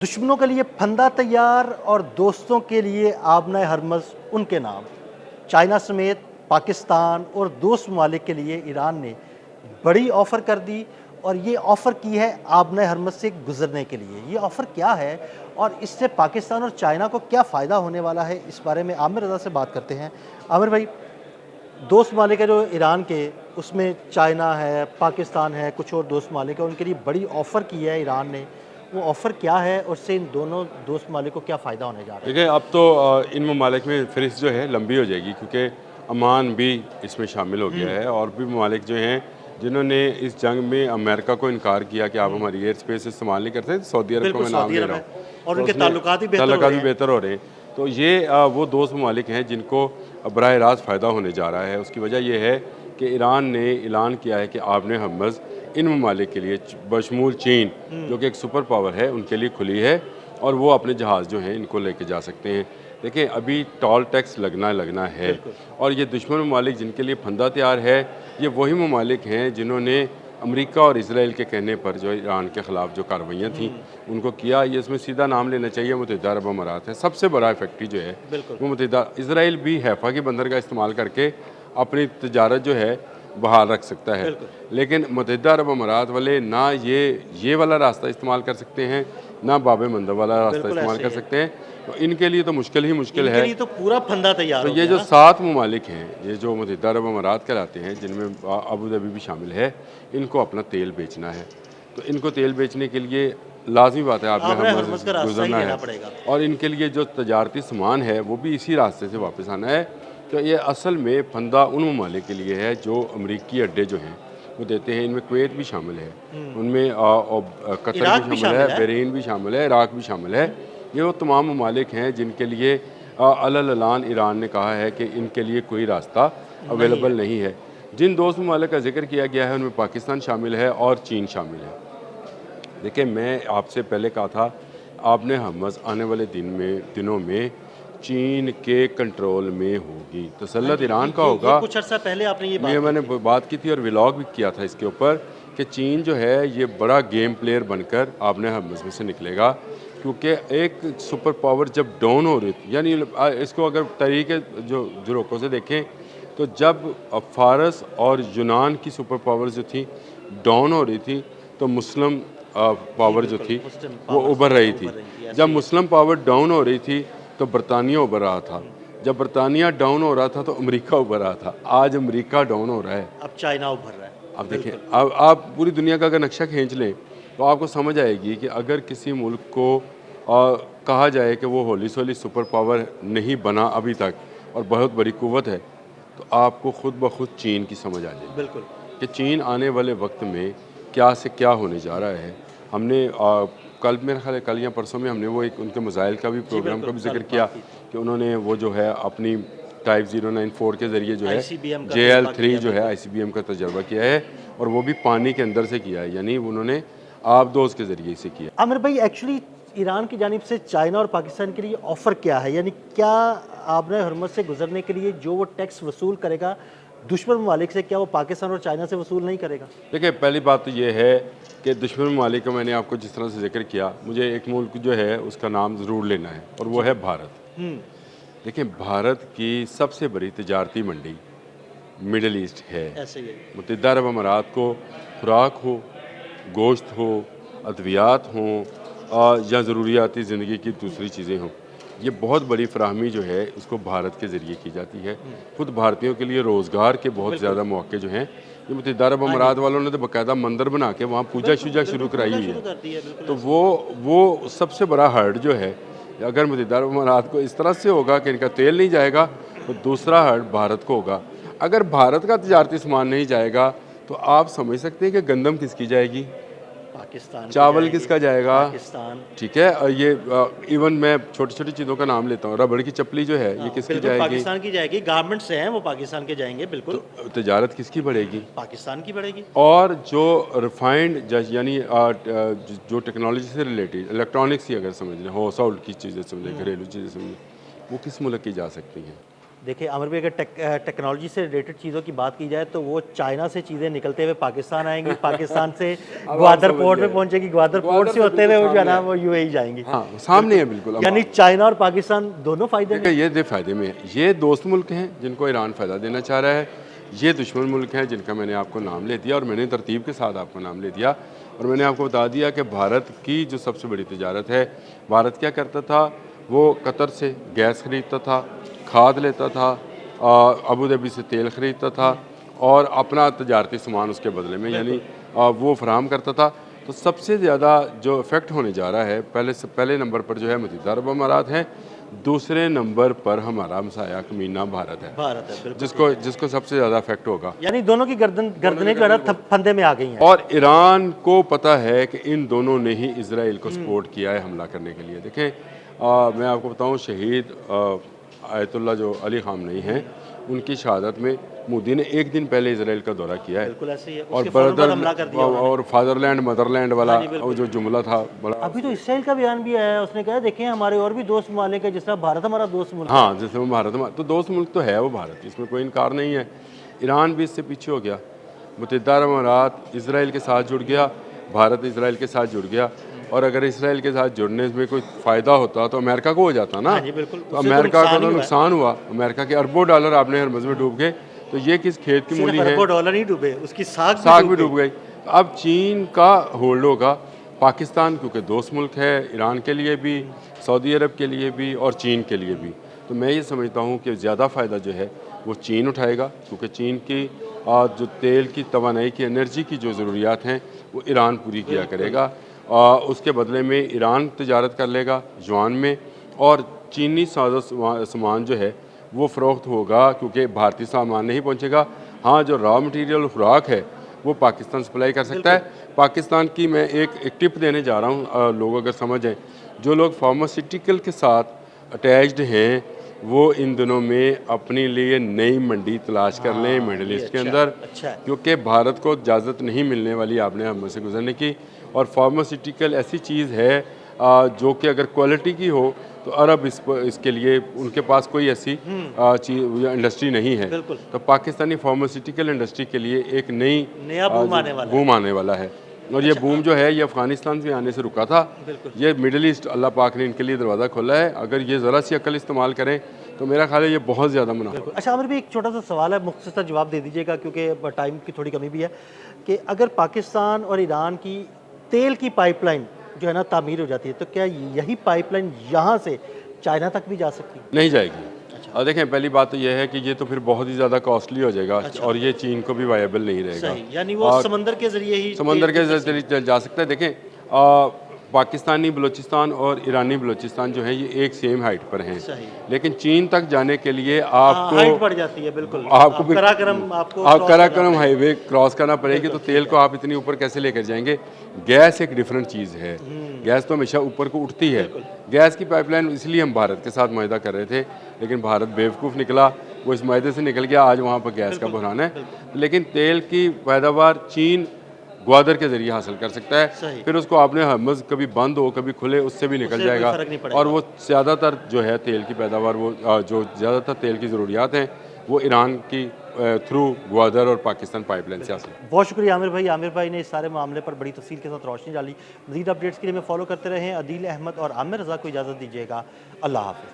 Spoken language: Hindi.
दुश्मनों के लिए फंदा तैयार और दोस्तों के लिए आबना हरमज़ उनके नाम। चाइना समेत पाकिस्तान और दोस्त ममालिक के लिए ईरान ने बड़ी ऑफ़र कर दी और ये ऑफ़र की है आबना हरमज़ से गुज़रने के लिए। ये ऑफ़र क्या है और इससे पाकिस्तान और चाइना को क्या फ़ायदा होने वाला है, इस बारे में आमिर रज़ा से बात करते हैं। आमिर भाई, दोस्त ममालिक है जो ईरान के, उसमें चाइना है, पाकिस्तान है, कुछ और दोस्त ममालिक है, उनके लिए बड़ी ऑफ़र की है ईरान ने। वो ऑफ़र क्या है और उससे इन दोनों दोस्त ममालिक को क्या फ़ायदा होने जा रहा है? देखिए, अब तो इन ममालिक में फ़हरिस्त जो है लंबी हो जाएगी, क्योंकि ओमान भी इसमें शामिल हो गया है और भी ममालिक जो हैं जिन्होंने इस जंग में अमेरिका को इनकार किया कि आप हमारी एयर स्पेस इस्तेमाल नहीं करते। सऊदी अरब को बिल्कुल, मैं नाम सऊदी ले अरब रहा है हूँ, और तो उनके उसने ताल्लुकात भी बेहतर हो ताल्लुकात रहे भी हैं। बेहतर हो रहे हैं। तो ये वो दोस्त ममालिक हैं जिनको बराह रास्त फ़ायदा होने जा रहा है। उसकी वजह यह है कि ईरान ने ऐलान किया है कि आबने हरमज़ इन ममालिक के लिए बशमूल चीन, जो कि एक सुपर पावर है, उनके लिए खुली है और वो अपने जहाज़ जो हैं इनको लेके जा सकते हैं। देखिए, अभी टोल टैक्स लगना है बिल्कुल। और ये दुश्मन ममालिक जिनके लिए फंदा तैयार है, ये वही ममालिक हैं जिन्होंने अमेरिका और इसराइल के कहने पर जो ईरान के ख़िलाफ़ जो कार्रवाइयाँ थीं उनको किया। ये इसमें सीधा नाम लेना चाहिए, मुत्तहिदा अरब अमारात है। सबसे बड़ा फैक्ट्री जो है बिल्कुल। वो मुत्तहिदा, इसराइल भी हैफ़ा के बंदर का इस्तेमाल करके अपनी तजारत जो है बहाल रख सकता है, बिल्कुल। लेकिन मुत्तहिदा अरब अमारात वाले ना ये वाला रास्ता इस्तेमाल कर सकते हैं, ना बाब मंदब वाला रास्ता बिल्कुल इस्तेमाल ऐसे कर ही है। सकते हैं। तो इनके लिए तो मुश्किल ही मुश्किल इनके है। लिए तो पूरा फंदा तैयार तो हो ये गया जो ना। 7 ममालिक हैं, ये जो मुत्तहिदा अरब अमारात कहलाते हैं, जिनमें अबू धाबी भी शामिल है, इनको अपना तेल बेचना है। तो इनको तेल बेचने के लिए लाज़मी बात है आपने आबरा हरमज़ हरमज़ से का रास्ता ही गुज़रना लेना है पड़ेगा। और इनके लिए जो तजारती सामान है वो भी इसी रास्ते से वापस आना है। तो ये असल में फंदा उन ममालिक के लिए है जो अमरीकी अड्डे जो हैं वो देते हैं। इनमें कुवैत भी शामिल है, उनमें कतर भी इराक भी शामिल है, शामिल है। बहरीन भी शामिल है, इराक भी शामिल है। ये वो तमाम ममालिक हैं जिनके लिए अलल-ऐलान ईरान ने कहा है कि इनके लिए कोई रास्ता नहीं है। अवेलेबल नहीं है। जिन दोस्त ममालिक का ज़िक्र किया गया है उनमें पाकिस्तान शामिल है और चीन शामिल है। देखिए, मैं आपसे पहले कहा था आपने हरमज़ आने वाले दिनों में चीन के कंट्रोल में होगी, हाँ तसल्लुत जी, ईरान का ये होगा। कुछ अर्सा पहले आपने ये ये बात की मैंने थी। बात की थी और व्लॉग भी किया था इसके ऊपर कि चीन जो है ये बड़ा गेम प्लेयर बनकर आपने हरमज़ में से निकलेगा, क्योंकि एक सुपर पावर जब डाउन हो रही थी, यानी इसको अगर तरीके जो झरोकों से देखें तो जब फ़ारस और यूनान की सुपर पावर्स जो थी डाउन हो रही थी, तो मुस्लिम जी, पावर जो बिल्कुल, थी मुस्लिम वो पावर्स उभर जो रही हैं थी। उभर रही थी, ऐसे जब ही है। मुस्लिम पावर डाउन हो रही थी तो बरतानिया उभर रहा था, जब बरतानिया डाउन हो रहा था तो अमेरिका उभर रहा था। आज अमेरिका डाउन हो रहा है। अब चाइना उभर रहा है। अब देखें, बिल्कुल। अब आप पूरी दुनिया का अगर नक्शा खींच लें तो आपको समझ आएगी कि अगर किसी मुल्क को कहा जाए कि वो होली सोली सुपर पावर नहीं बना अभी तक और बहुत बड़ी कुव्वत है, तो आपको खुद ब खुद चीन की समझ आ जाएगी बिल्कुल। कि चीन आने वाले वक्त में क्या से क्या होने जा रहा है। हमने कल, मेरा ख्याल है कल या परसों में हमने वो एक उनके मिसाइल का भी, जी, प्रोग्राम का बिल्कुल, भी कल जिक्र किया बात की थी। कि उन्होंने वो जो है अपनी टाइप 094 के ज़रिए जो है आईसीबीएम का तजर्बा JL3 किया, जो है बिल्कुल। ICBM का तजर्बा किया है और वो भी पानी के अंदर से किया है, यानी उन्होंने आबदोज़ के ज़रिए से किया। आमिर भाई, एक्चुअली ईरान की जानिब से चाइना और पाकिस्तान के लिए ऑफ़र क्या है? यानी क्या आबरा हरमज़ से गुज़रने के लिए जो वो टैक्स वसूल करेगा दुश्मन ममालिक से, क्या वो पाकिस्तान और चाइना से वसूल नहीं करेगा? देखिए, पहली बात तो ये है कि दुश्मन ममालिक का मैंने आपको जिस तरह से ज़िक्र किया, मुझे एक मुल्क जो है उसका नाम ज़रूर लेना है और वो जी। है भारत। हुँ। देखिए, भारत की सबसे बड़ी तजारती मंडी मिडल ईस्ट है। ऐसे ही है। मुत्तहिदा अरब अमारात को खुराक हो, गोश्त हो, अद्वियात हों या ज़रूरियाती ज़िंदगी की दूसरी चीज़ें हों, ये बहुत बड़ी फ़राहमी जो है इसको भारत के ज़रिए की जाती है। खुद भारतीयों के लिए रोज़गार के बहुत बिल्कुल। ज़्यादा मौके जो हैं, ये मुत्तहिदा अरब हाँ जी। अमारात वालों ने तो बाकायदा मंदिर बना के वहाँ पूजा बिल्कुल, शूजा बिल्कुल शुरू कराई पूजा हुई शुरू है। कर दी है, बिल्कुल तो ऐसे ही है। वो सबसे बड़ा हर्ट जो है, अगर मुत्तहिदा अरब अमारात को इस तरह से होगा कि इनका तेल नहीं जाएगा, तो दूसरा हर्ट भारत को होगा। अगर भारत का तजारती सामान नहीं जाएगा तो आप समझ सकते हैं कि गंदम किसकी जाएगी, पाकिस्तान की चावल जाएगी, किसका जाएगा। पाकिस्तान। ठीक है, और ये इवन मैं छोटी छोटी चीज़ों का नाम लेता हूँ, रबड़ की चप्पली जो है ये हाँ, किसकी बिल्कुल जाएगी। पाकिस्तान की जाएगी, गारमेंट्स हैं वो पाकिस्तान के जाएँगे, तो बिल्कुल। तजारत किसकी बढ़ेगी। पाकिस्तान की बढ़ेगी। और जो रिफाइंड यानी जो टेक्नोलॉजी से रिलेटेड इलेक्ट्रॉनिक्स ही अगर समझ लें, हाउस होल्ड की चीज़ें समझें, घरेलू चीज़ें समझें, वो किस मुल्क की जा सकती हैं। देखिए आमिर भाई, अगर टेक्नोलॉजी से रिलेटेड चीज़ों की बात की जाए तो वो चाइना से चीज़ें निकलते हुए पाकिस्तान आएंगी, पाकिस्तान से ग्वादर पोर्ट में पहुंचेगी, ग्वादर पोर्ट से होते हुए वो जो है ना वो यूएई जाएंगी। हाँ, सामने है बिल्कुल। यानी चाइना और पाकिस्तान दोनों फायदे में। देखिए, ये दे फायदे में है। ये दोस्त मुल्क हैं जिनको ईरान फ़ायदा देना चाह रहा है, ये दुश्मन मुल्क हैं जिनका मैंने आपको नाम ले दिया और मैंने तरतीब के साथ आपको नाम ले दिया। और मैंने आपको बता दिया कि भारत की जो सबसे बड़ी तिजारत है, भारत क्या करता था, वो कतर से गैस ख़रीदता था, खाद लेता था, अबू धाबी से तेल ख़रीदता था और अपना तजारती सामान उसके बदले में यानी वो फराहम करता था। तो सबसे ज़्यादा जो इफ़ेक्ट होने जा रहा है, पहले नंबर पर जो है मुत्तहिदा अरब अमारात हैं, दूसरे नंबर पर हमारा हमसाया कमीना भारत है, बिल्कुल जिसको सबसे ज़्यादा इफेक्ट होगा। यानी दोनों की गर्दनें जो है ना फंदे में आ गई हैं। और ईरान को पता है कि इन दोनों ने ही इजराइल को सपोर्ट किया है हमला करने के लिए। देखें, मैं आपको बताऊं, शहीद आयतुल्लाह जो अली ख़ामनेई हैं, उनकी शहादत में मोदी ने एक दिन पहले इजराइल का दौरा किया है। बिल्कुल ऐसे ही है। और उसके फौरन बाद हमला कर दिया और फादरलैंड मदरलैंड वाला जो जुमला था बड़ा। अभी तो इसराइल का बयान भी आया है, उसने कहा देखें हमारे और भी दोस्त ममालिक है, जिस तरह भारत हमारा दोस्त मुल्क। हाँ, जैसे वो भारत तो दोस्त मुल्क तो है वो भारत, इसमें कोई इनकार नहीं है। ईरान भी इससे पीछे हो गया, मुत्तहिदा अरब अमारात इजराइल के साथ जुड़ गया, भारत इजराइल के साथ जुड़ गया। और अगर इसराइल के साथ जुड़ने में कोई फ़ायदा होता तो अमेरिका को हो जाता ना। तो अमेरिका को तो नुकसान हुआ, अमेरिका के अरबों डॉलर आपने हरमज़ में डूब गए। तो ये किस खेत की मूली है? अरबों डॉलर ही डूबे, उसकी साख भी डूब गई। अब चीन का होल्ड होगा, पाकिस्तान क्योंकि दोस्त मुल्क है ईरान के लिए भी, सऊदी अरब के लिए भी और चीन के लिए भी। तो मैं ये समझता हूँ कि ज़्यादा फ़ायदा जो है वो चीन उठाएगा, क्योंकि चीन की जो तेल की तवानाई की एनर्जी की जो ज़रूरियात हैं वो ईरान पूरी किया करेगा। उसके बदले में ईरान तिजारत कर लेगा युआन में, और चीनी साजो सामान जो है वो फ़रोख्त होगा, क्योंकि भारतीय सामान नहीं पहुँचेगा। हाँ, जो रॉ मटेरियल खुराक है वो पाकिस्तान सप्लाई कर सकता है। पाकिस्तान की मैं एक टिप देने जा रहा हूँ, लोग अगर समझें, जो लोग फार्मास्यूटिकल के साथ अटैच्ड हैं वो इन दिनों में अपने लिए नई मंडी तलाश कर लें मिडल ईस्ट के अंदर, क्योंकि भारत को इजाज़त नहीं मिलने वाली आपने हम से गुजरने की। और फार्मास्यूटिकल ऐसी चीज़ है जो कि अगर क्वालिटी की हो तो अरब इसके लिए उनके पास कोई ऐसी इंडस्ट्री नहीं है। तो पाकिस्तानी फार्मास्यूटिकल इंडस्ट्री के लिए एक नया बूम आने वाला है। और ये बूम जो है ये अफगानिस्तान से आने से रुका था, ये मिडल ईस्ट अल्लाह पाक ने इनके लिए दरवाज़ा खोला है। अगर ये ज़रा सी अकल इस्तेमाल करें तो मेरा ख्याल है ये बहुत ज़्यादा मुनाफा। अच्छा आमिर भाई, एक छोटा सा सवाल है, मुख्तसर जवाब दे दीजिएगा क्योंकि टाइम की थोड़ी कमी भी है, कि अगर पाकिस्तान और ईरान की तेल की पाइपलाइन जो है ना तामीर हो जाती है, तो क्या यही पाइपलाइन यहाँ से चाइना तक भी जा सकती है? नहीं जाएगी। और देखें, पहली बात तो यह है कि ये तो फिर बहुत ही ज़्यादा कॉस्टली हो जाएगा। और ये चीन को भी वायबल नहीं रहेगा। यानी वो समंदर के जरिए जा सकता है। देखें, पाकिस्तानी बलूचिस्तान और ईरानी बलूचिस्तान जो है ये एक सेम हाइट पर हैं, लेकिन चीन तक जाने के लिए आपको हाइट बढ़ जाती है। बिल्कुल, आपको कराकरम हाईवे क्रॉस करना पड़ेगी। तो तेल को आप इतनी ऊपर कैसे लेकर जाएंगे? गैस एक डिफरेंट चीज़ है, गैस तो हमेशा ऊपर को उठती है। गैस की पाइपलाइन इसलिए हम भारत के साथ मुआहदा कर रहे थे, लेकिन भारत बेवकूफ़ निकला, वो इस मुआहदे से निकल गया। आज वहाँ पर गैस का बहरान है, लेकिन तेल की पैदावार चीन ग्वादर के जरिए हासिल कर सकता है। फिर उसको आपने हरमज़ कभी बंद हो कभी खुले, उससे भी निकल जाएगा। और वो ज़्यादातर जो है तेल की पैदावार, वो जो ज़्यादातर तेल की ज़रूरियात हैं वो ईरान की थ्रू ग्वादर और पाकिस्तान पाइपलाइन से हासिल। बहुत शुक्रिया आमिर भाई। आमिर भाई ने इस सारे मामले पर बड़ी तफसील के साथ रोशनी डाली। मज़ीद अपडेट्स के लिए मैं फॉलो करते रहें अदील अहमद और आमिर रज़ा को इजाज़त दीजिएगा। अल्लाह हाफ़िज़।